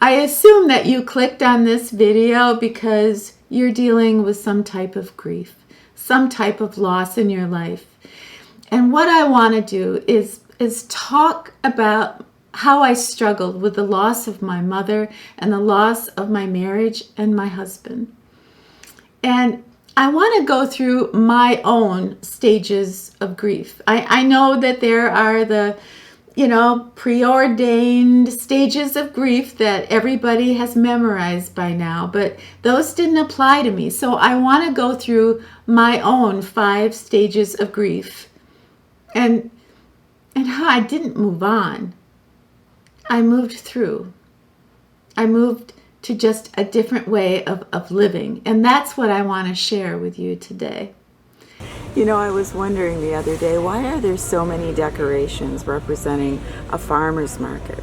I assume that you clicked on this video because you're dealing with some type of grief, some type of loss in your life. And what I want to do is talk about how I struggled with the loss of my mother and the loss of my marriage and my husband. And I want to go through my own stages of grief. I know that there are the, preordained stages of grief that everybody has memorized by now, but those didn't apply to me. So I want to go through my own 5 stages of grief and how I didn't move on. I moved through. I moved to just a different way of living. And that's what I want to share with you today. I was wondering the other day, why are there so many decorations representing a farmer's market?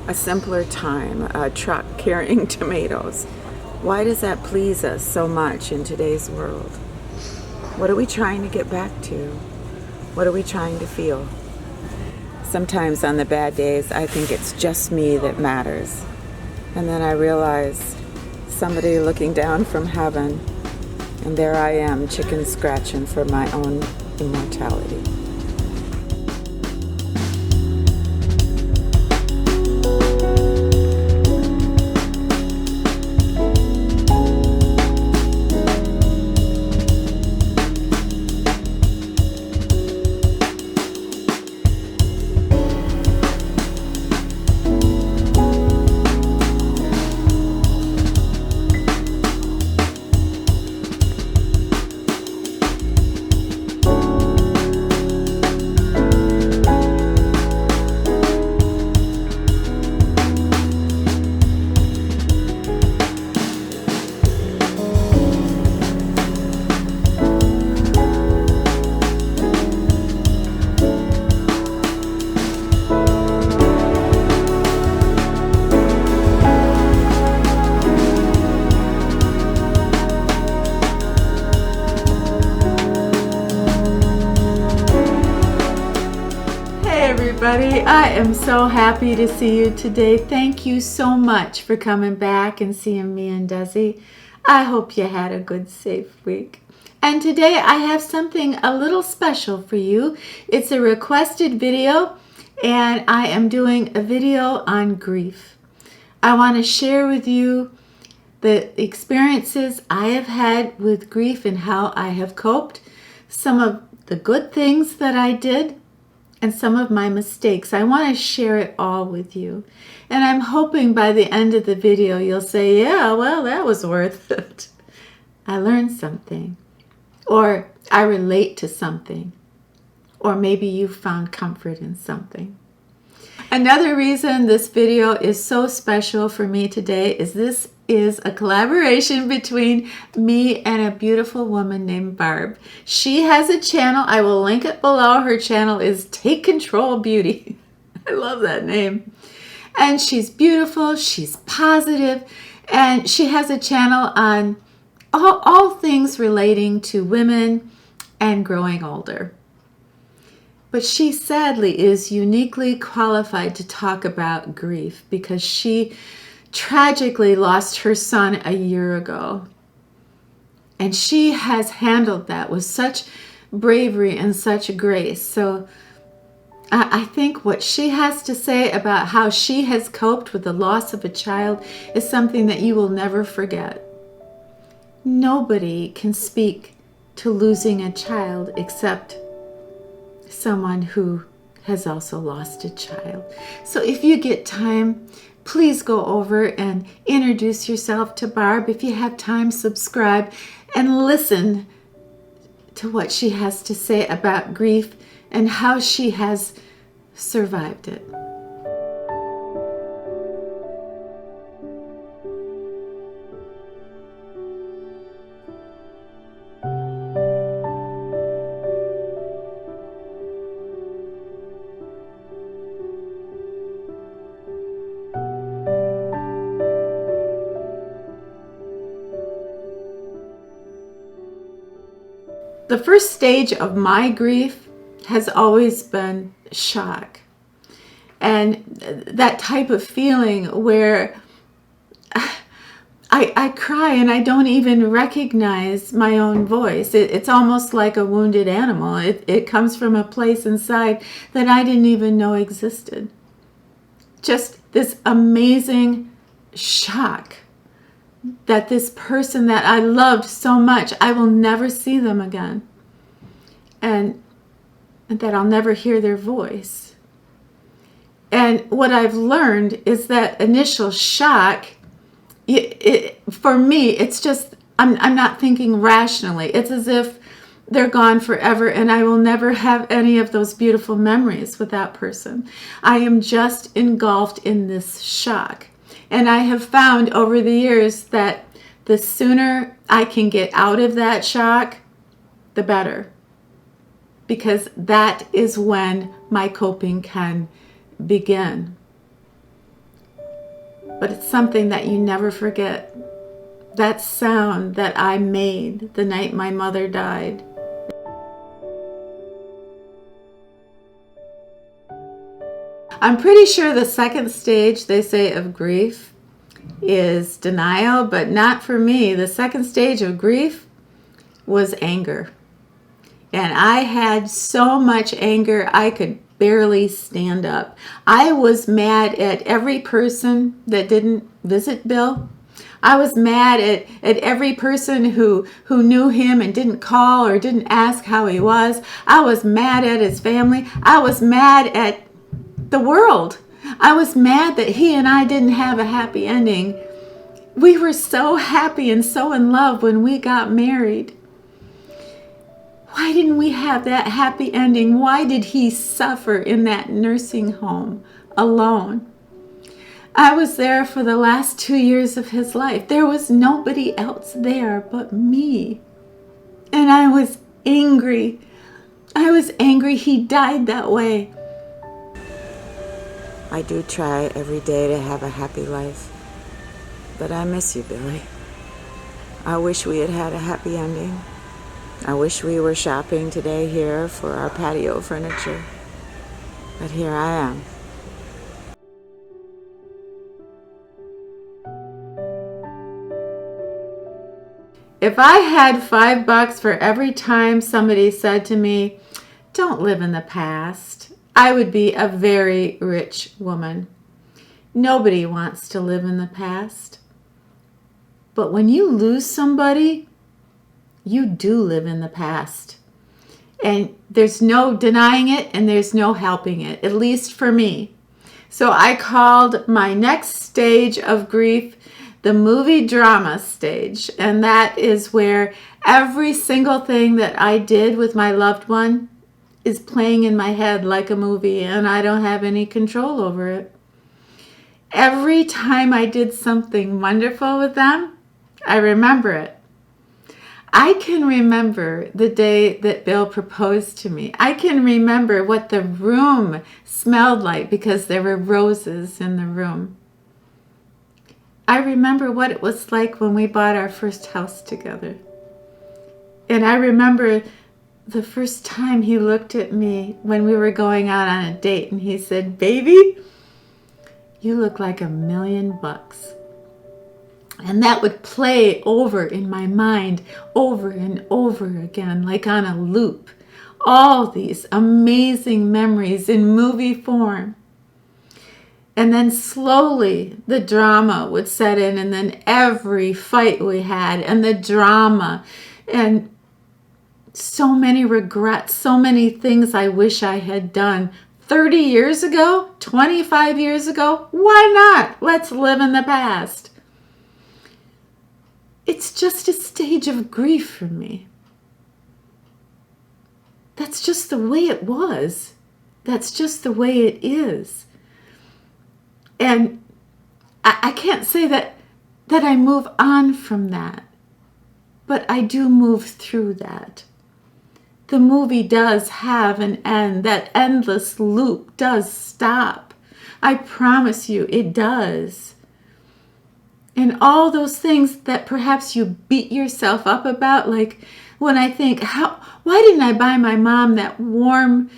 A simpler time, a truck carrying tomatoes. Why does that please us so much in today's world? What are we trying to get back to? What are we trying to feel? Sometimes on the bad days, I think it's just me that matters. And then I realize somebody looking down from heaven, and there I am, chicken scratching for my own immortality. Everybody, I am so happy to see you today. Thank you so much for coming back and seeing me and Desi. I hope you had a good, safe week. And today I have something a little special for you. It's a requested video, and I am doing a video on grief. I want to share with you the experiences I have had with grief and how I have coped, some of the good things that I did, and some of my mistakes. I want to share it all with you. And I'm hoping by the end of the video you'll say, yeah, well, that was worth it. I learned something. Or I relate to something. Or maybe you found comfort in something. Another reason this video is so special for me today is this is a collaboration between me and a beautiful woman named Barb. She has a channel. I will link it below. Her channel is Take Control Beauty. I love that name. And she's beautiful. She's positive. And she has a channel on all things relating to women and growing older. But she sadly is uniquely qualified to talk about grief because she tragically lost her son a year ago. And she has handled that with such bravery and such grace. So I think what she has to say about how she has coped with the loss of a child is something that you will never forget. Nobody can speak to losing a child except someone who has also lost a child. So if you get time, please go over and introduce yourself to Barb. If you have time, subscribe and listen to what she has to say about grief and how she has survived it. The first stage of my grief has always been shock. And that type of feeling where I cry and I don't even recognize my own voice. It's almost like a wounded animal. It comes from a place inside that I didn't even know existed. Just this amazing shock that this person that I loved so much, I will never see them again. And that I'll never hear their voice. And what I've learned is that initial shock, for me, it's just, I'm not thinking rationally. It's as if they're gone forever and I will never have any of those beautiful memories with that person. I am just engulfed in this shock. And I have found over the years that the sooner I can get out of that shock, the better. Because that is when my coping can begin. But it's something that you never forget. That sound that I made the night my mother died. I'm pretty sure the second stage, they say, of grief is denial, but not for me. The second stage of grief was anger. And I had so much anger, I could barely stand up. I was mad at every person that didn't visit Bill. I was mad at every person who knew him and didn't call or didn't ask how he was. I was mad at his family. I was mad at the world. I was mad that he and I didn't have a happy ending. We were so happy and so in love when we got married. Why didn't we have that happy ending? Why did he suffer in that nursing home alone? I was there for the last 2 years of his life. There was nobody else there but me. And I was angry. I was angry he died that way. I do try every day to have a happy life. But I miss you, Billy. I wish we had had a happy ending. I wish we were shopping today here for our patio furniture. But here I am. If I had $5 for every time somebody said to me, "Don't live in the past," I would be a very rich woman. Nobody wants to live in the past. But when you lose somebody, you do live in the past. And there's no denying it and there's no helping it, at least for me. So I called my next stage of grief the movie drama stage. And that is where every single thing that I did with my loved one is playing in my head like a movie and I don't have any control over it. Every time I did something wonderful with them, I remember it. I can remember the day that Bill proposed to me. I can remember what the room smelled like because there were roses in the room. I remember what it was like when we bought our first house together. And I remember the first time he looked at me when we were going out on a date and he said, "Baby, you look like $1,000,000. And that would play over in my mind over and over again, like on a loop. All these amazing memories in movie form. And then slowly the drama would set in, and then every fight we had and the drama and so many regrets, so many things I wish I had done 30 years ago, 25 years ago. Why not? Let's live in the past. It's just a stage of grief for me. That's just the way it was. That's just the way it is. And I can't say that I move on from that, but I do move through that. The movie does have an end. That endless loop does stop. I promise you, it does. And all those things that perhaps you beat yourself up about, like when I think, why didn't I buy my mom that warm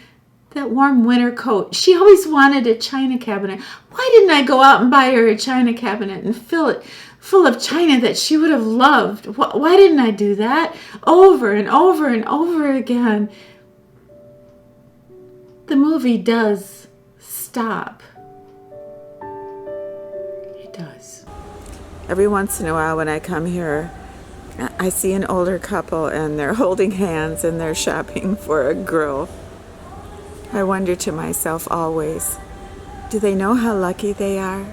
winter coat? She always wanted a china cabinet. Why didn't I go out and buy her a china cabinet and fill it full of china that she would have loved. Why didn't I do that? Over and over and over again. The movie does stop. It does. Every once in a while when I come here, I see an older couple and they're holding hands and they're shopping for a grill. I wonder to myself always, do they know how lucky they are?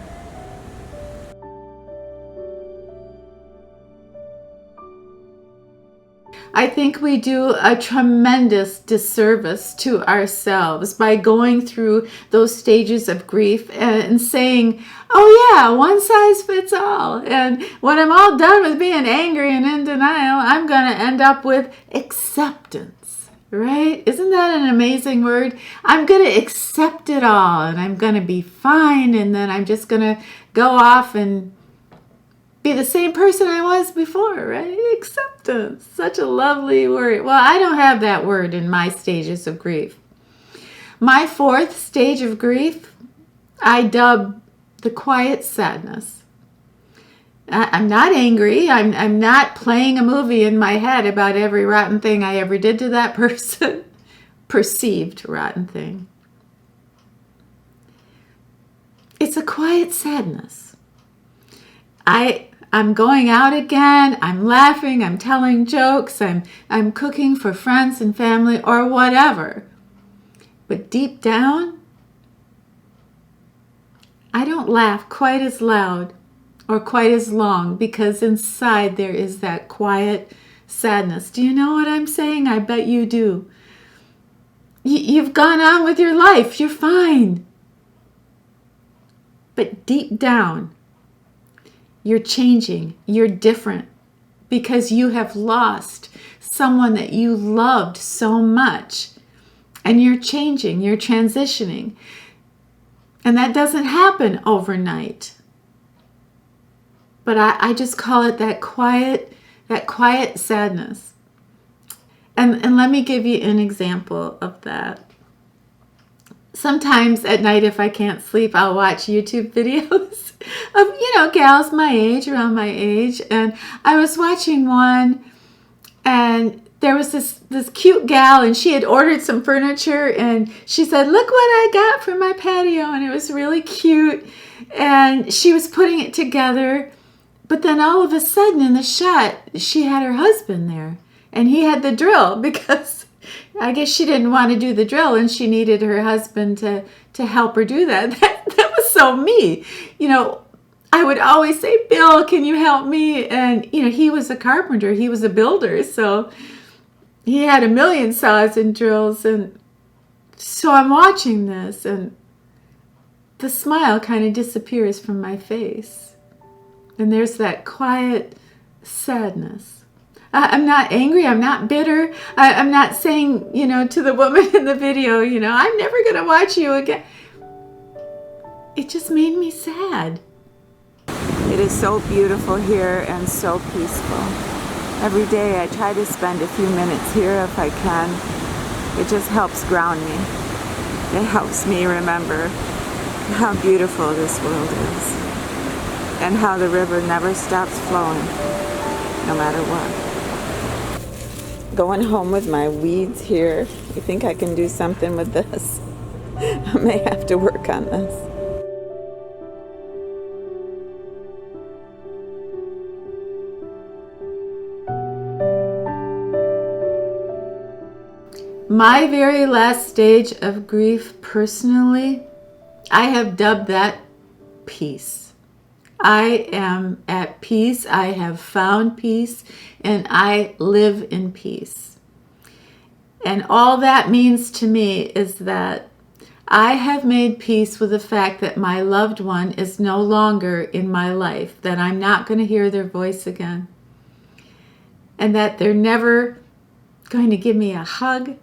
I think we do a tremendous disservice to ourselves by going through those stages of grief and saying, oh yeah, one size fits all. And when I'm all done with being angry and in denial, I'm going to end up with acceptance, right? Isn't that an amazing word? I'm going to accept it all and I'm going to be fine. And then I'm just going to go off and be the same person I was before, right? Acceptance. Such a lovely word. Well, I don't have that word in my stages of grief. My fourth stage of grief, I dub the quiet sadness. I'm not angry. I'm not playing a movie in my head about every rotten thing I ever did to that person. Perceived rotten thing. It's a quiet sadness. I'm going out again, I'm laughing, I'm telling jokes, I'm cooking for friends and family or whatever. But deep down, I don't laugh quite as loud or quite as long because inside there is that quiet sadness. Do you know what I'm saying? I bet you do. You've gone on with your life, you're fine. But deep down, you're changing, you're different because you have lost someone that you loved so much. And you're changing, you're transitioning. And that doesn't happen overnight. But I just call it that quiet sadness. And let me give you an example of that. Sometimes at night if I can't sleep, I'll watch YouTube videos of, gals my age, around my age. And I was watching one and there was this cute gal and she had ordered some furniture and she said, look what I got for my patio. And it was really cute. And she was putting it together. But then all of a sudden in the shot, she had her husband there and he had the drill because I guess she didn't want to do the drill and she needed her husband to help her do that. That was so me. I would always say, Bill, can you help me? And, he was a carpenter. He was a builder. So he had a million saws and drills. And so I'm watching this and the smile kind of disappears from my face. And there's that quiet sadness. I'm not angry. I'm not bitter. I'm not saying, to the woman in the video, I'm never going to watch you again. It just made me sad. It is so beautiful here and so peaceful. Every day I try to spend a few minutes here if I can. It just helps ground me. It helps me remember how beautiful this world is and how the river never stops flowing, no matter what. Going home with my weeds here. You think I can do something with this? I may have to work on this. My very last stage of grief personally, I have dubbed that peace. I am at peace. I have found peace and I live in peace. And all that means to me is that I have made peace with the fact that my loved one is no longer in my life, that I'm not going to hear their voice again, and that they're never going to give me a hug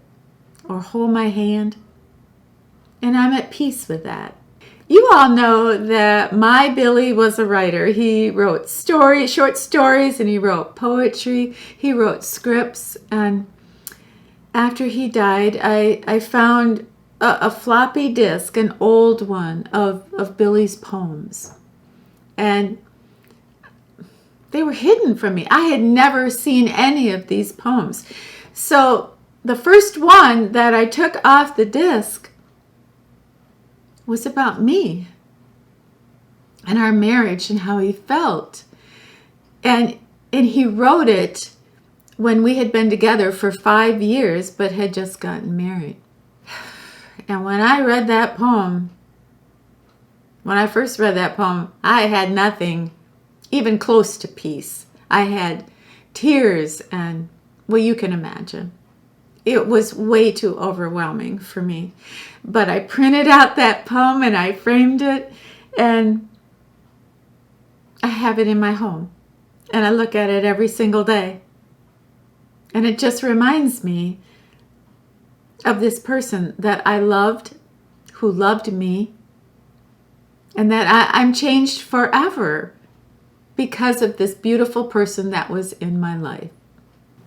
or hold my hand. And I'm at peace with that. You all know that my Billy was a writer. He wrote short stories, and he wrote poetry. He wrote scripts. And after he died, I found a floppy disk, an old one of Billy's poems. And they were hidden from me. I had never seen any of these poems. So the first one that I took off the disc was about me and our marriage and how he felt. And he wrote it when we had been together for 5 years, but had just gotten married. And when I read that poem, when I first read that poem, I had nothing even close to peace. I had tears and, well, you can imagine. It was way too overwhelming for me. But I printed out that poem and I framed it, and I have it in my home. And I look at it every single day. And it just reminds me of this person that I loved, who loved me, and that I'm changed forever because of this beautiful person that was in my life.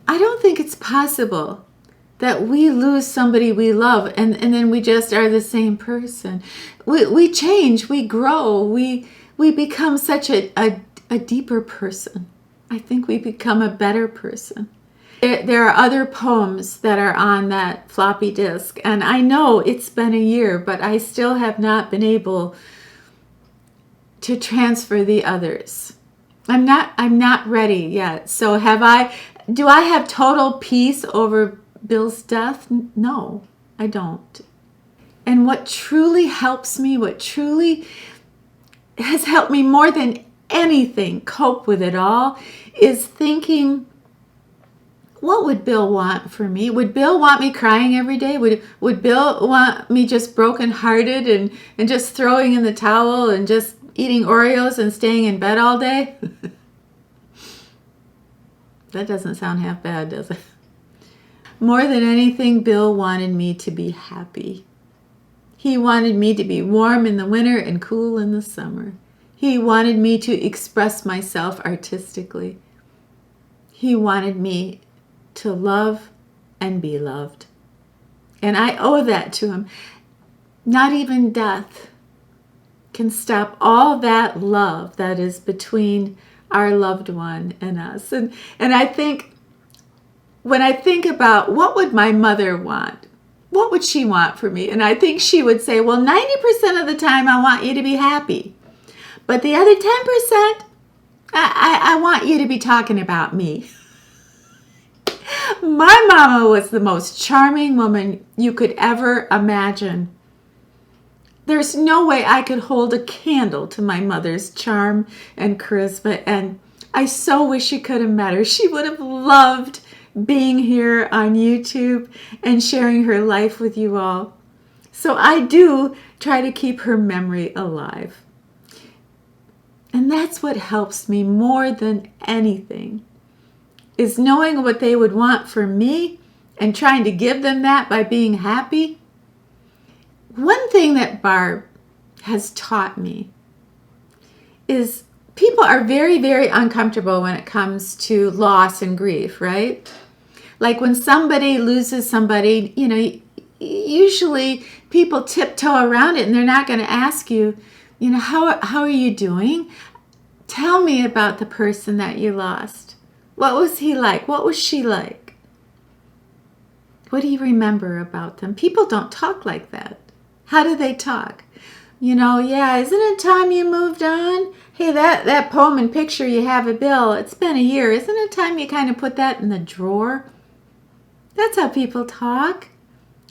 I don't think it's possible that we lose somebody we love and then we just are the same person. We change, we grow, we become such a deeper person. I think we become a better person. There are other poems that are on that floppy disk, and I know it's been a year, but I still have not been able to transfer the others. I'm not ready yet. So do I have total peace over Bill's death? No, I don't. And what truly helps me, what truly has helped me more than anything cope with it all, is thinking, what would Bill want for me? Would Bill want me crying every day? Would Bill want me just brokenhearted and just throwing in the towel and just eating Oreos and staying in bed all day? That doesn't sound half bad, does it? More than anything, Bill wanted me to be happy. He wanted me to be warm in the winter and cool in the summer. He wanted me to express myself artistically. He wanted me to love and be loved. And I owe that to him. Not even death can stop all that love that is between our loved one and us. And I think, when I think about what would my mother want, what would she want for me? And I think she would say, well, 90% of the time I want you to be happy. But the other 10%, I want you to be talking about me. My mama was the most charming woman you could ever imagine. There's no way I could hold a candle to my mother's charm and charisma, and I so wish you could have met her. She would have loved being here on YouTube and sharing her life with you all. So I do try to keep her memory alive. And that's what helps me more than anything, is knowing what they would want for me and trying to give them that by being happy. One thing that Barb has taught me is people are very, very uncomfortable when it comes to loss and grief, right? Like when somebody loses somebody, usually people tiptoe around it and they're not going to ask you, how are you doing? Tell me about the person that you lost. What was he like? What was she like? What do you remember about them? People don't talk like that. How do they talk? Yeah, isn't it time you moved on? Hey, that poem and picture you have of Bill, it's been a year. Isn't it time you kind of put that in the drawer? That's how people talk.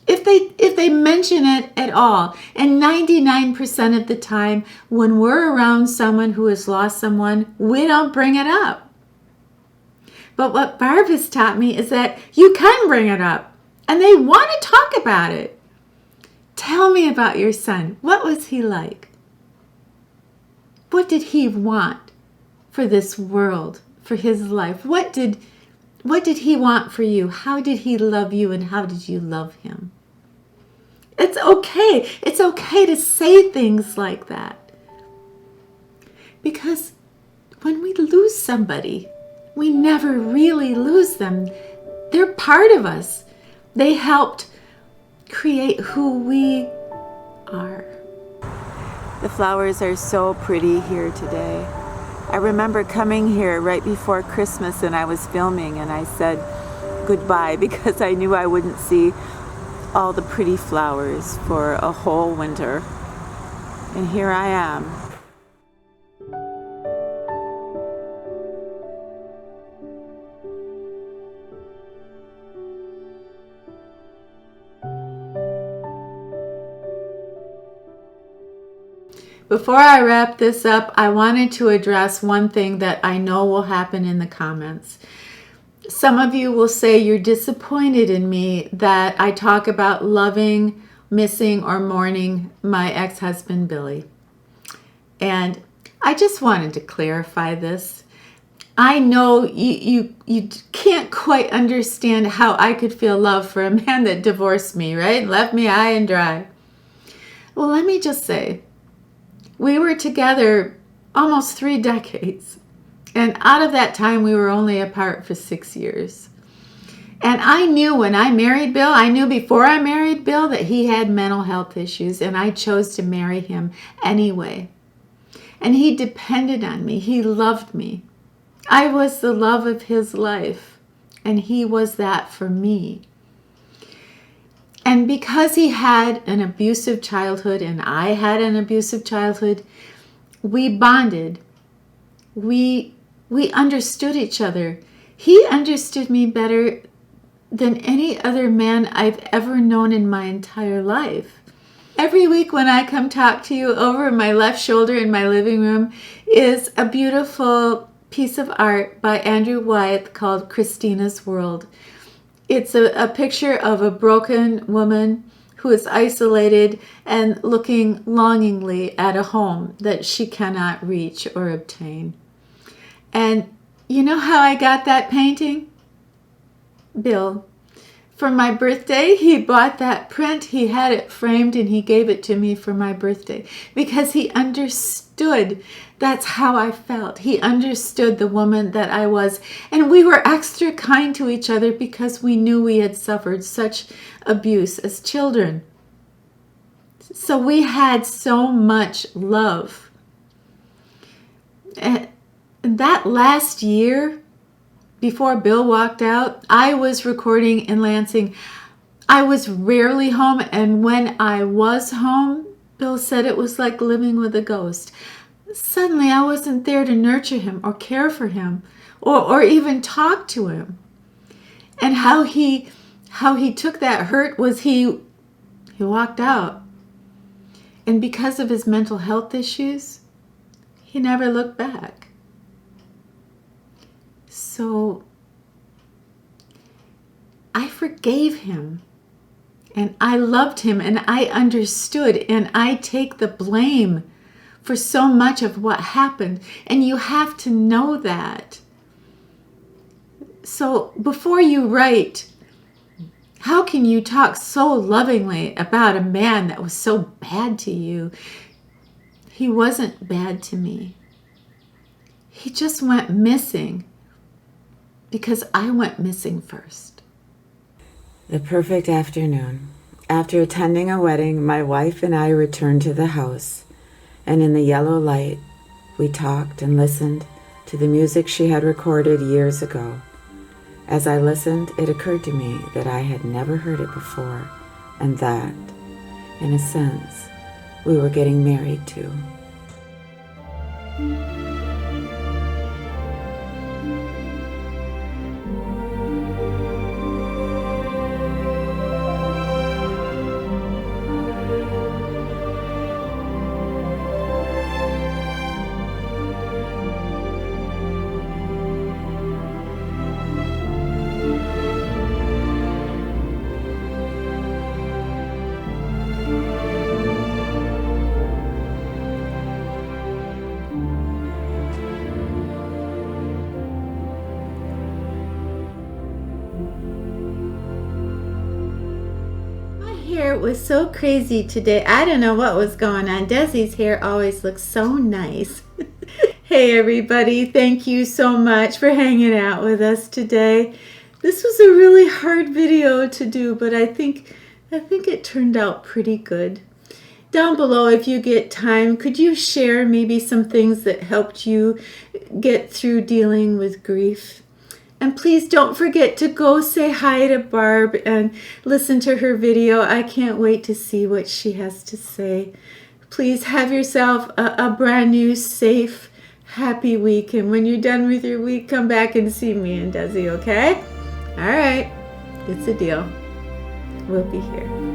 If they mention it at all. And 99% of the time, when we're around someone who has lost someone, we don't bring it up. But what Barb has taught me is that you can bring it up. And they want to talk about it. Tell me about your son. What was he like? What did he want for this world, for his life? What did he want for you? How did he love you, and how did you love him? It's okay. It's okay to say things like that. Because when we lose somebody, we never really lose them. They're part of us. They helped create who we are. The flowers are so pretty here today. I remember coming here right before Christmas and I was filming and I said goodbye because I knew I wouldn't see all the pretty flowers for a whole winter. And here I am. Before I wrap this up, I wanted to address one thing that I know will happen in the comments. Some of you will say you're disappointed in me that I talk about loving, missing, or mourning my ex-husband, Billy. And I just wanted to clarify this. I know you can't quite understand how I could feel love for a man that divorced me, right? Left me high and dry. Well, let me just say, we were together almost 3 decades. And out of that time, we were only apart for 6 years. And I knew when I married Bill, I knew before I married Bill that he had mental health issues, and I chose to marry him anyway. And he depended on me. He loved me. I was the love of his life, and he was that for me. And because he had an abusive childhood and I had an abusive childhood, we bonded. We understood each other. He understood me better than any other man I've ever known in my entire life. Every week when I come talk to you, over my left shoulder in my living room is a beautiful piece of art by Andrew Wyeth called Christina's World. It's a picture of a broken woman who is isolated and looking longingly at a home that she cannot reach or obtain. And you know how I got that painting? Bill. For my birthday, he bought that print. He had it framed and he gave it to me for my birthday because he understood that's how I felt. He understood the woman that I was. And we were extra kind to each other because we knew we had suffered such abuse as children. So we had so much love. And that last year, before Bill walked out, I was recording in Lansing. I was rarely home, and when I was home, Bill said it was like living with a ghost. Suddenly, I wasn't there to nurture him or care for him or even talk to him. And how he took that hurt was he walked out. And because of his mental health issues, he never looked back. So I forgave him and I loved him and I understood, and I take the blame for so much of what happened. And you have to know that. So before you write, how can you talk so lovingly about a man that was so bad to you? He wasn't bad to me. He just went missing because I went missing first. The perfect afternoon. After attending a wedding, my wife and I returned to the house, and in the yellow light, we talked and listened to the music she had recorded years ago. As I listened, it occurred to me that I had never heard it before, and that, in a sense, we were getting married too. Hair was so crazy today. I don't know what was going on. Desi's hair always looks so nice. Hey everybody, thank you so much for hanging out with us today. This was a really hard video to do, but I think it turned out pretty good. Down below, if you get time, could you share maybe some things that helped you get through dealing with grief. And please don't forget to go say hi to Barb and listen to her video. I can't wait to see what she has to say. Please have yourself a brand new, safe, happy week. And when you're done with your week, come back and see me and Desi, okay? All right. It's a deal. We'll be here.